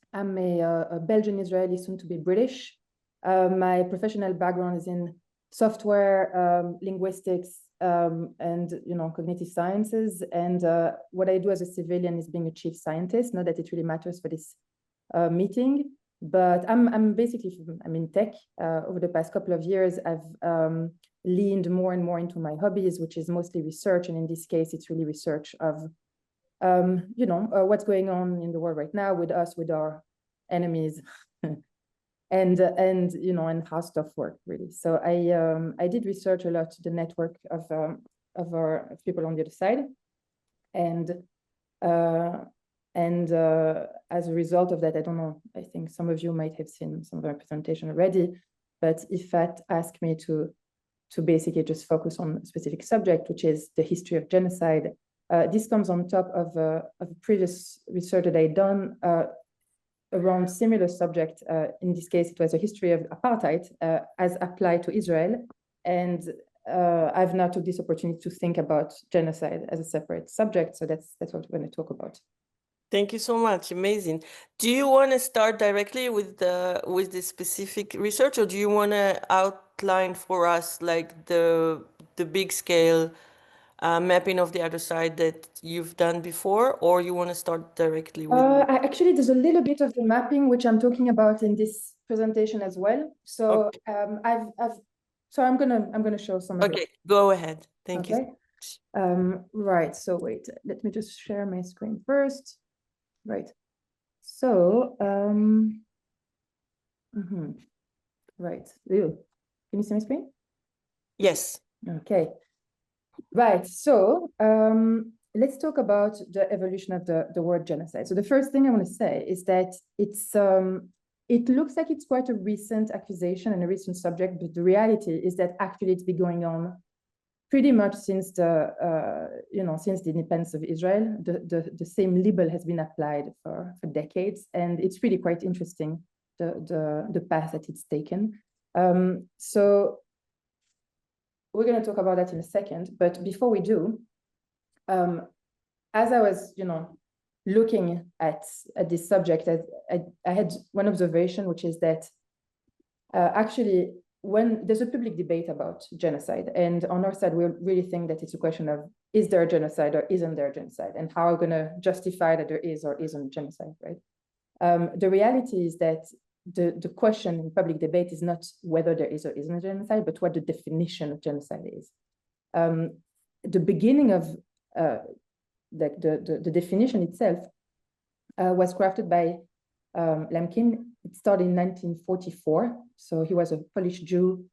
I'm a Belgian Israeli, soon to be British. My professional background is in software, linguistics, and cognitive sciences. And what I do as a civilian is being a chief scientist. Not that it really matters for this meeting, but I'm in tech. Over the past couple of years, I've leaned more and more into my hobbies, which is mostly research, and in this case, it's really research of what's going on in the world right now with us, with our enemies, and how stuff work really. So I did research a lot the network of our people on the other side, and as a result of that, I don't know, I think some of you might have seen some of our presentation already, but Ifat asked me to basically just focus on a specific subject, which is the history of genocide. This comes on top of a previous research that I'd done around similar subject. In this case, it was a history of apartheid as applied to Israel. And I've now took this opportunity to think about genocide as a separate subject. So that's what we're going to talk about. Thank you so much. Amazing. Do you want to start directly with the specific research, or do you want to outline for us like the big scale mapping of the other side that you've done before, or you want to start directly with? Actually, there's a little bit of the mapping which I'm talking about in this presentation as well. So okay. So I'm gonna show some of it. Okay, go ahead. Thank you. Right. So wait, let me just share my screen first. Right. So right. Ew. Can you see my screen? Yes. Okay. Right. So let's talk about the evolution of the word genocide. So the first thing I want to say is that it looks like it's quite a recent accusation and a recent subject, but the reality is that actually it's been going on pretty much since since the independence of Israel. The same label has been applied for decades, and it's really quite interesting the path that it's taken. So we're going to talk about that in a second, but before we do, as I was, looking at this subject, I had one observation, which is that actually, when there's a public debate about genocide, and on our side, we really think that it's a question of, is there a genocide or isn't there a genocide, and how are we going to justify that there is or isn't genocide, right? The reality is that the question in public debate is not whether there is or isn't a genocide, but what the definition of genocide is. The beginning of the definition itself was crafted by Lemkin. It started in 1944. So he was a Polish Jew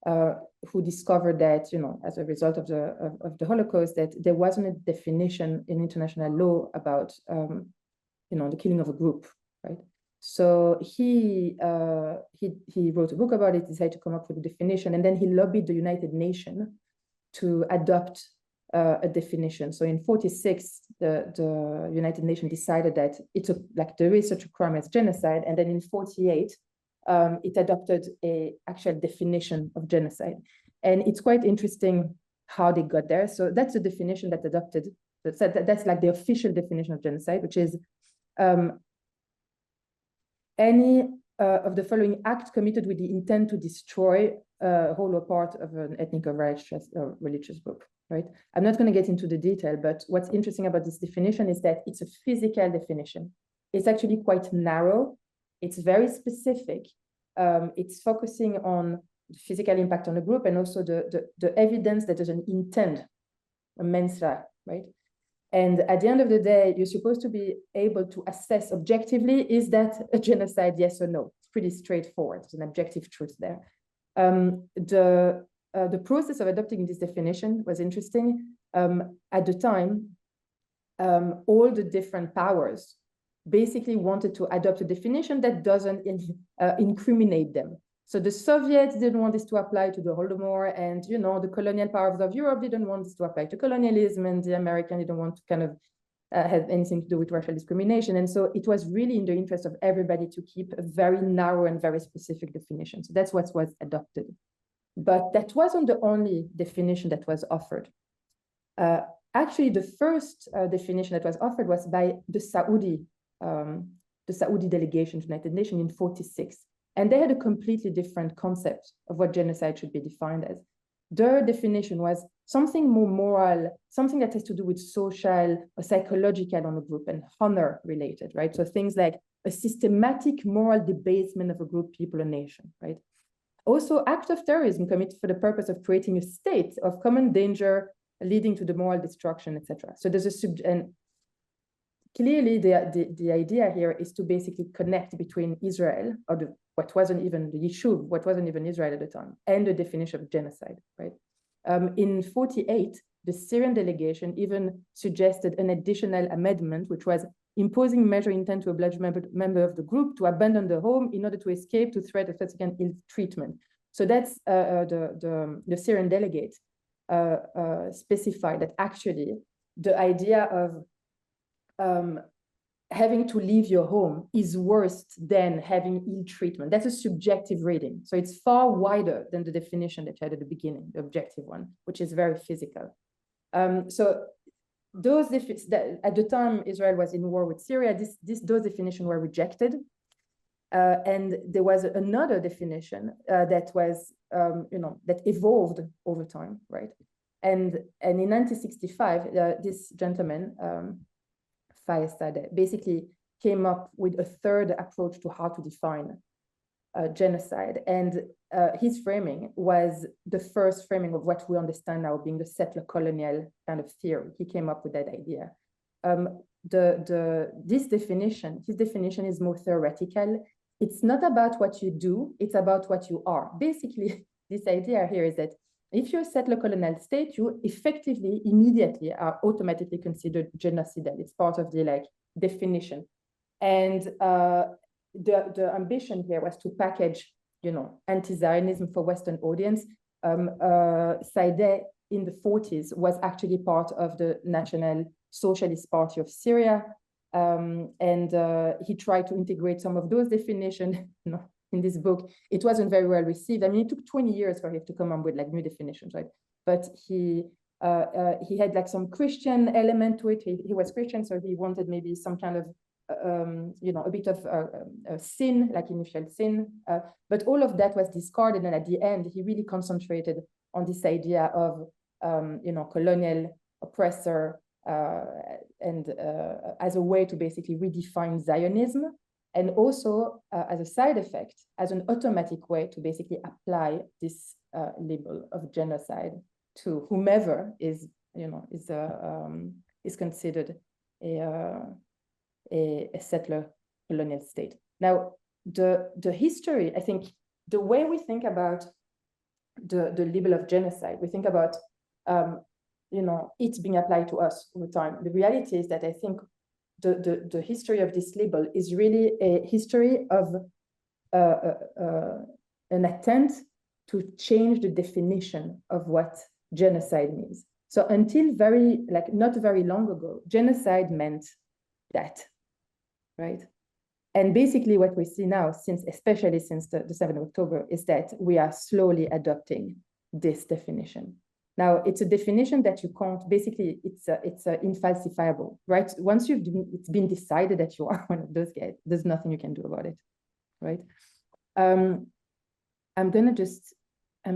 who discovered that, as a result of the Holocaust, that there wasn't a definition in international law about, the killing of a group, right? So he wrote a book about it, decided to come up with a definition, and then he lobbied the United Nations to adopt a definition. So in 1946, the United Nations decided that there is such a crime as genocide, and then in 1948, it adopted a actual definition of genocide. And it's quite interesting how they got there. So that's the definition that's adopted. That's like the official definition of genocide, which is any of the following acts committed with the intent to destroy a whole or part of an ethnic or religious group, right? I'm not going to get into the detail, but what's interesting about this definition is that it's a physical definition. It's actually quite narrow. It's very specific. It's focusing on the physical impact on the group and also the evidence that there's an intent, a mensra, right? And at the end of the day, you're supposed to be able to assess objectively, is that a genocide, yes or no? It's pretty straightforward. There's an objective truth there. The process of adopting this definition was interesting. At the time, all the different powers basically wanted to adopt a definition that doesn't incriminate them. So the Soviets didn't want this to apply to the Holodomor, and the colonial powers of Europe didn't want this to apply to colonialism, and the Americans didn't want to kind of have anything to do with racial discrimination. And so it was really in the interest of everybody to keep a very narrow and very specific definition. So that's what was adopted. But that wasn't the only definition that was offered. Actually, the first definition that was offered was by the Saudi delegation to the United Nations in 1946. And they had a completely different concept of what genocide should be defined as. Their definition was something more moral, something that has to do with social or psychological on a group and honor related, right? So things like a systematic moral debasement of a group, people, or nation, right? Also, acts of terrorism committed for the purpose of creating a state of common danger leading to the moral destruction, etc. So there's and clearly the idea here is to basically connect between Israel, or what wasn't even the Yishuv, what wasn't even Israel at the time, and the definition of genocide, right? In 1948, the Syrian delegation even suggested an additional amendment, which was imposing measure intent to oblige member of the group to abandon the home in order to escape to threat of subsequent ill treatment. So that's the Syrian delegate specified that actually the idea of having to leave your home is worse than having ill treatment. That's a subjective reading. So it's far wider than the definition that you had at the beginning, the objective one, which is very physical. So those at the time Israel was in war with Syria, those definitions were rejected. And there was another definition that was, that evolved over time, right? And in 1965, this gentleman, basically came up with a third approach to how to define genocide. And his framing was the first framing of what we understand now being the settler-colonial kind of theory. He came up with that idea. His definition is more theoretical. It's not about what you do, it's about what you are. Basically, this idea here is that if you're a settler-colonial state, you effectively, immediately are automatically considered genocidal. It's part of the definition. And the ambition here was to package, anti-Zionism for Western audience. Saideh in the 40s was actually part of the National Socialist Party of Syria. And he tried to integrate some of those definitions in this book. It wasn't very well received. I mean, it took 20 years for him to come up with new definitions, right? But he had some Christian element to it. He was Christian, so he wanted maybe some kind of, a bit of sin, like initial sin. But all of that was discarded. And at the end, he really concentrated on this idea of, colonial oppressor, and as a way to basically redefine Zionism, and also as a side effect, as an automatic way to basically apply this label of genocide to whomever is considered a settler colonial state. Now, the history, I think, the way we think about the label of genocide, we think about it being applied to us over time. The reality is that I think the history of this label is really a history of an attempt to change the definition of what genocide means. So until not very long ago, genocide meant that, right? And basically what we see now, especially since the 7th of October, is that we are slowly adopting this definition. Now, it's a definition that you can't, basically, it's unfalsifiable, right? Once it's been decided that you are one of those guys, there's nothing you can do about it, right? I'm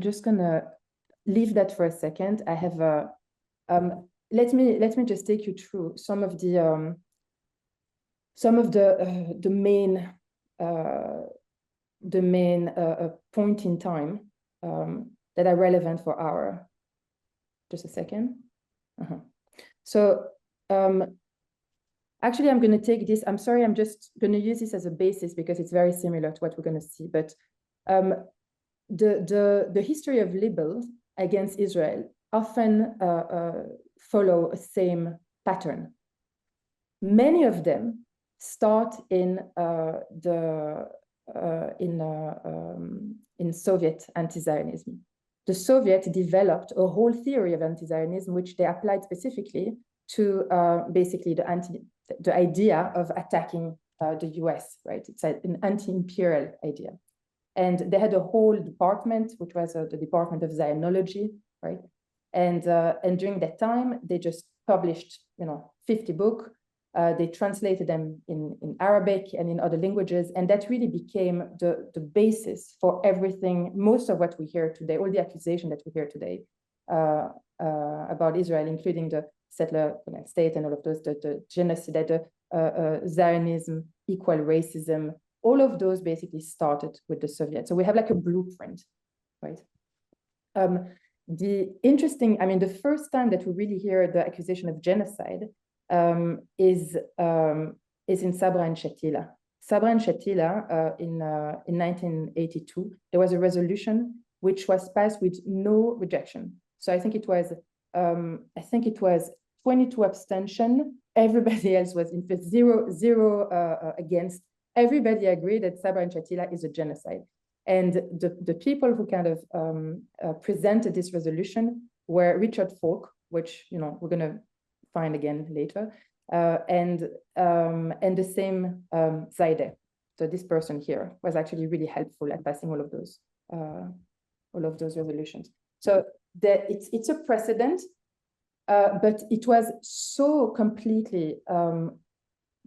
just gonna leave that for a second. I have let me just take you through some of the main point in time that are relevant for our. Just a second. So actually, I'm going to take this. I'm sorry, I'm just going to use this as a basis because it's very similar to what we're going to see. But the history of labels against Israel often follow a same pattern. Many of them start in Soviet anti-Zionism. The Soviets developed a whole theory of anti-Zionism, which they applied specifically to basically the idea of attacking the US, right? It's an anti-imperial idea. And they had a whole department, which was the Department of Zionology, right? And during that time, they just published, 50 books. They translated them in Arabic and in other languages, and that really became the basis for everything, most of what we hear today, all the accusation that we hear today about Israel, including the settler-colonial state and all of those, the genocide, the Zionism, equal racism, all of those basically started with the Soviets. So we have like a blueprint, right? The first time that we really hear the accusation of genocide is in Sabra and Shatila. Sabra and Shatila, in 1982, there was a resolution which was passed with no rejection. So I think it was 22 abstention. Everybody else was in zero against. Everybody agreed that Sabra and Shatila is a genocide. And the people who kind of presented this resolution were Richard Falk, which we're going to find again later, and the same Zaide. So this person here was actually really helpful at passing all of those resolutions. So it's a precedent, but it was so completely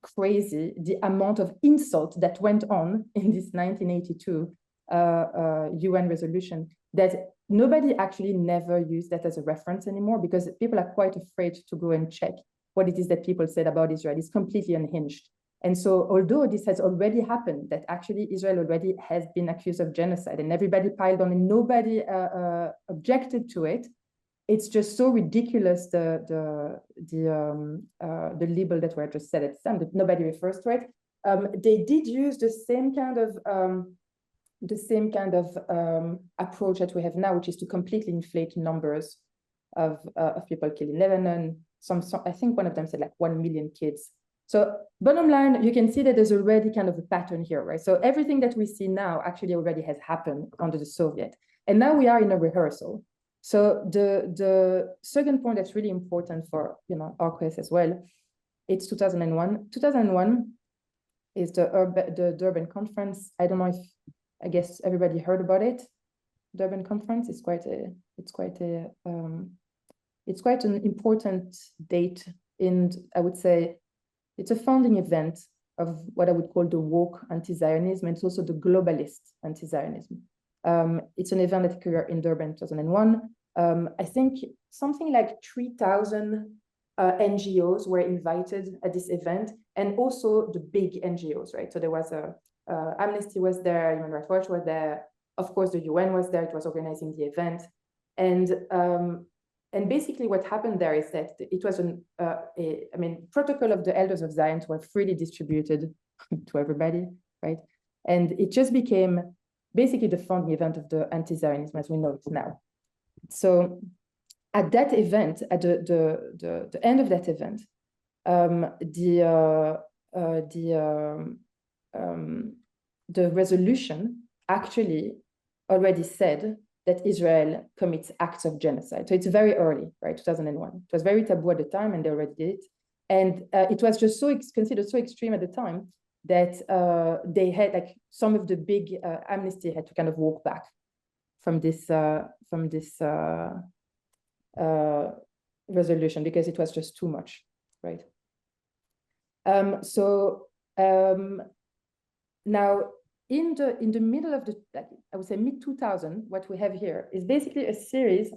crazy, the amount of insult that went on in this 1982 UN resolution, that nobody actually never used that as a reference anymore, because people are quite afraid to go and check what it is that people said about Israel. It's completely unhinged. And so although this has already happened, that actually Israel already has been accused of genocide and everybody piled on and nobody objected to it, it's just so ridiculous, the label that were just said at the time, that nobody refers to it. They did use the same kind of approach that we have now, which is to completely inflate numbers of people killed in Lebanon. I think one of them said like 1 million kids. So bottom line, you can see that there's already kind of a pattern here, right? So everything that we see now actually already has happened under the Soviet. And now we are in a rehearsal. So the second point that's really important for our case as well, it's 2001. 2001 is the Durban conference. I don't know if, I guess everybody heard about it. Durban conference is quite an important date, and I would say it's a founding event of what I would call the woke anti-Zionism, and it's also the globalist anti-Zionism. It's an event that occurred in Durban 2001. I think something like 3,000 NGOs were invited at this event, and also the big NGOs, right? So there was Amnesty was there, Human Rights Watch was there, of course the UN was there, it was organizing the event. And basically what happened there is that it was protocol of the Elders of Zion were freely distributed to everybody, right? And it just became basically the founding event of the anti-Zionism as we know it now. So at that event, at the end of that event, the resolution actually already said that Israel commits acts of genocide. So it's very early, right? 2001. It was very taboo at the time, and they already did it. And it was just considered so extreme at the time that they had, like, some of the big Amnesty had to kind of walk back from this resolution because it was just too much, right? Now, in the middle of the, I would say mid-2000, what we have here is basically a series,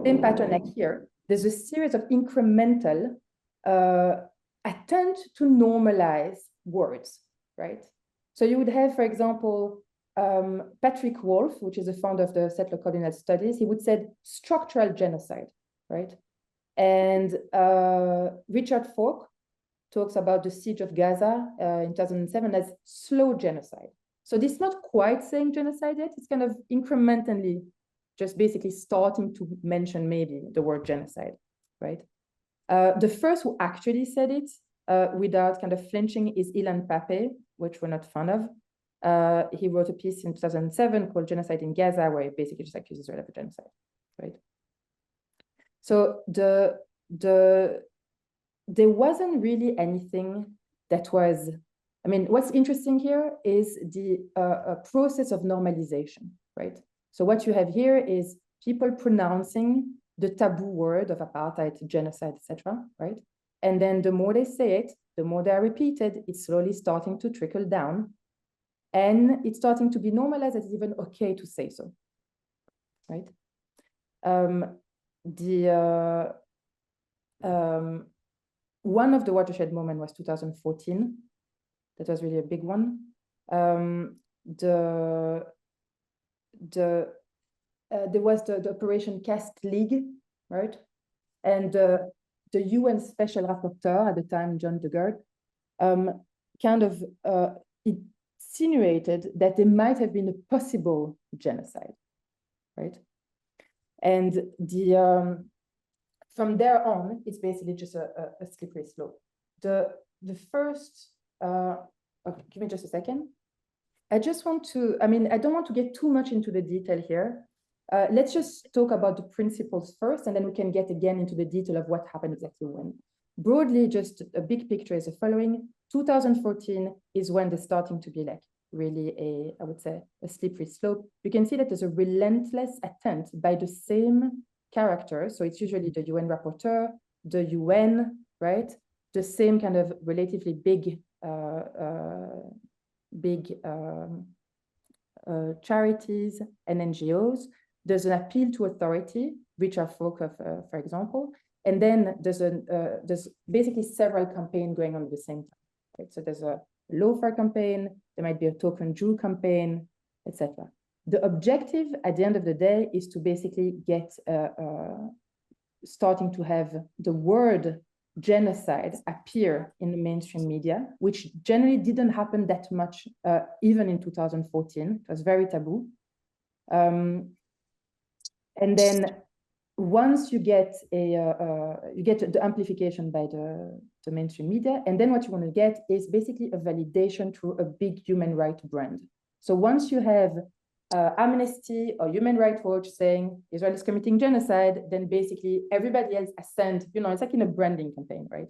same pattern like here. There's a series of incremental attempt to normalize words, right? So you would have, for example, Patrick Wolf, which is the founder of the settler-colonial studies, he would say structural genocide, right? And Richard Falk talks about the siege of Gaza in 2007 as slow genocide. So this is not quite saying genocide yet, it's kind of incrementally just basically starting to mention maybe the word genocide, right? The first who actually said it without kind of flinching is Ilan Pappé, which we're not fond of. He wrote a piece in 2007 called Genocide in Gaza, where he basically just accuses Israel of genocide, right? So there wasn't really anything that was, I mean, what's interesting here is the process of normalization, right? So what you have here is people pronouncing the taboo word of apartheid, genocide, etc., right? And then the more they say it, the more they are repeated, it's slowly starting to trickle down. And it's starting to be normalized that it's even okay to say so, right? One of the watershed moments was 2014. That was really a big one. There was the Operation Cast League, right? And the UN Special Rapporteur at the time, John Dugard, kind of insinuated that there might have been a possible genocide, right? And from there on, it's basically just a slippery slope. The first, okay, give me just a second. I just want to, I mean, I don't want to get too much into the detail here. Let's just talk about the principles first, and then we can get again into the detail of what happened exactly when. Broadly, just a big picture is the following. 2014 is when there's starting to be like really I would say, a slippery slope. You can see that there's a relentless attempt by the same characters. So it's usually the UN rapporteur, the UN, right? The same kind of relatively big charities and NGOs. There's an appeal to authority, Richard Falk, for example, and then there's basically several campaigns going on at the same time. Right? So there's a lawfare campaign, there might be a token Jew campaign, etc. The objective at the end of the day is to basically get starting to have the word genocide appear in the mainstream media, which generally didn't happen that much, even in 2014. It was very taboo. And then once you get the amplification by the mainstream media, and then what you want to get is basically a validation through a big human rights brand. So once you have Amnesty or Human Rights Watch saying Israel is committing genocide, then basically everybody else assent. You know, it's like in a branding campaign, right?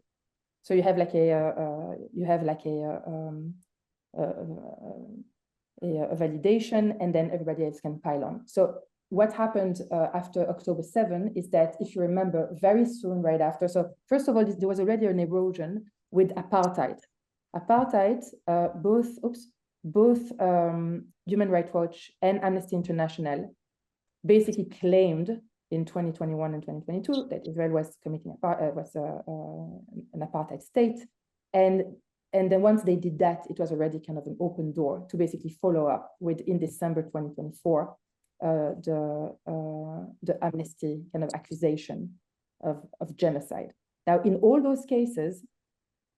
So you have like a validation, and then everybody else can pile on. So what happened after October 7 is that, if you remember, very soon right after, so first of all, there was already an erosion with apartheid. Apartheid, both Human Rights Watch and Amnesty International basically claimed in 2021 and 2022 that Israel was committing an apartheid state. And then once they did that, it was already kind of an open door to basically follow up with, in December 2024, the Amnesty kind of accusation of genocide. Now, in all those cases,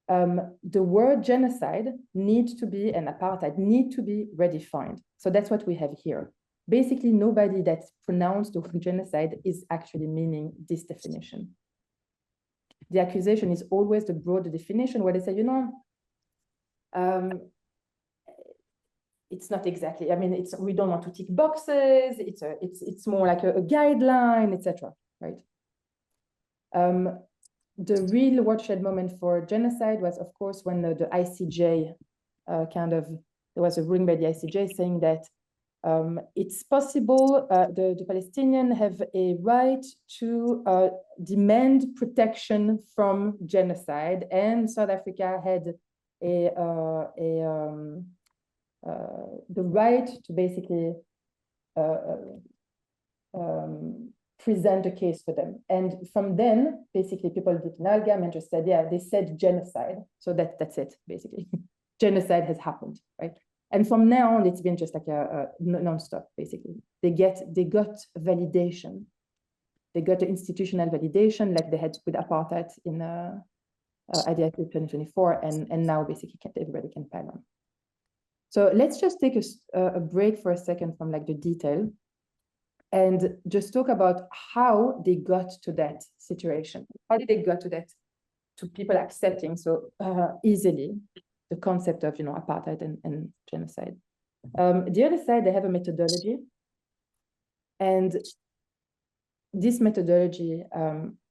the word genocide needs to be, and apartheid need to be redefined. So that's what we have here. Basically, nobody that's pronounced the word genocide is actually meaning this definition. The accusation is always the broader definition, where they say, you know, it's not exactly, I mean, we don't want to tick boxes, it's more like a guideline, etc. right? The real watershed moment for genocide was, of course, when the ICJ there was a ruling by the ICJ saying that it's possible, the Palestinians have a right to demand protection from genocide, and South Africa had the right to basically present a case for them. And from then, basically, people did an amalgam and just said, yeah, they said genocide. So that's it, basically. Genocide has happened, right? And from now on, it's been just like a nonstop, basically. They got validation. They got the institutional validation like they had with apartheid in IDF 2024, and now basically everybody can pile on. So let's just take a break for a second from like the detail and just talk about how they got to that situation. How did they got to that, to people accepting so easily the concept of, you know, apartheid and genocide. The other side, they have a methodology, and this methodology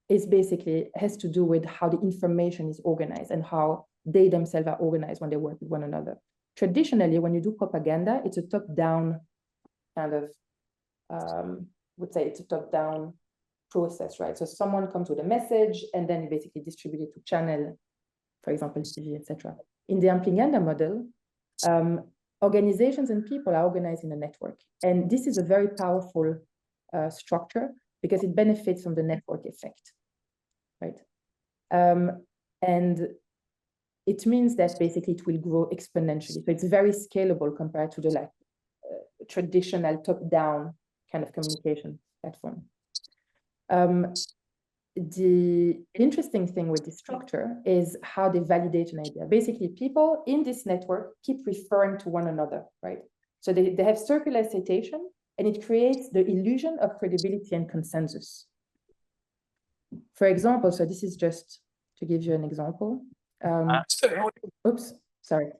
is basically has to do with how the information is organized and how they themselves are organized when they work with one another. Traditionally, when you do propaganda, it's a top-down kind of, would say it's a top-down process, right? So someone comes with a message and then you basically distribute it to channel, for example, TV, etc. In the amplification model, organizations and people are organized in a network. And this is a very powerful structure because it benefits from the network effect, right? And it means that basically it will grow exponentially. So it's very scalable compared to the traditional top-down kind of communication platform. The interesting thing with this structure is how they validate an idea. Basically, people in this network keep referring to one another, right? So they have circular citation, and it creates the illusion of credibility and consensus. For example, so this is just to give you an example. Oops, sorry.